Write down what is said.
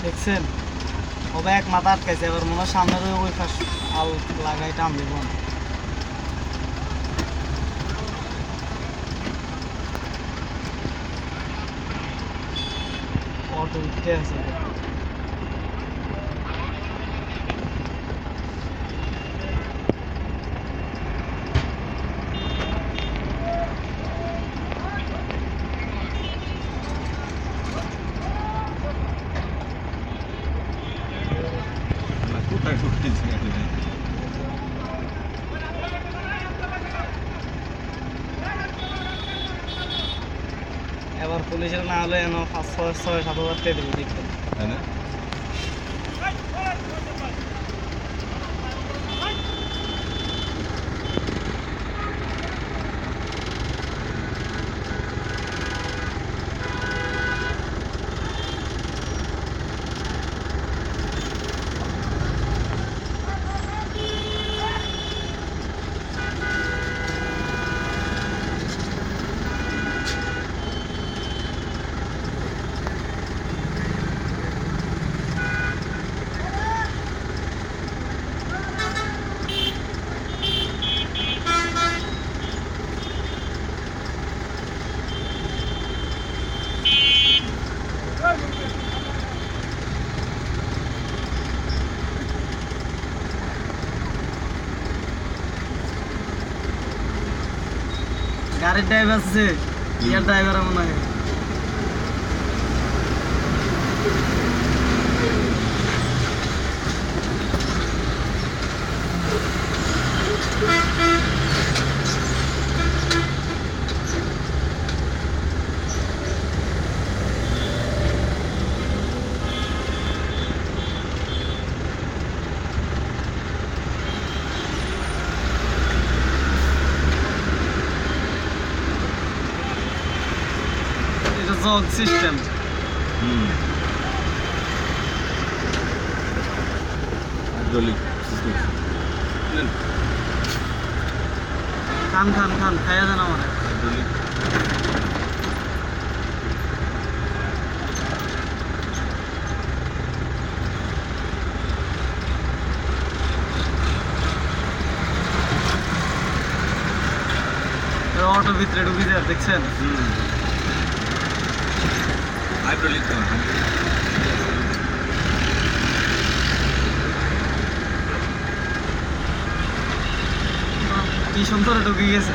দেখছেন ওবে এক মাথা আটকাইছে, এবার মনে হয় সামনের ওই পাশ আল লাগাই টান দিব। অটো উঠে আছে। কোথায় ঢুকতেছি এবার পুলিশের না হলে এনে 5-6-7 হাজার টাকা দেবে দেখবেন। তাই না? গাড়ির ড্রাইভার আছে, ইয়ার ড্রাইভার মনে হয়। এটা জগ সিস্টেম। হাইড্রোলিক খান খান খান খাইয়া দেন আমার। হাইড্রোলিক অটো ভিতরে ঢুকে যায় দেখছেন। হাইড্রোলিক কি সুন্দর ঢুকে গেছে।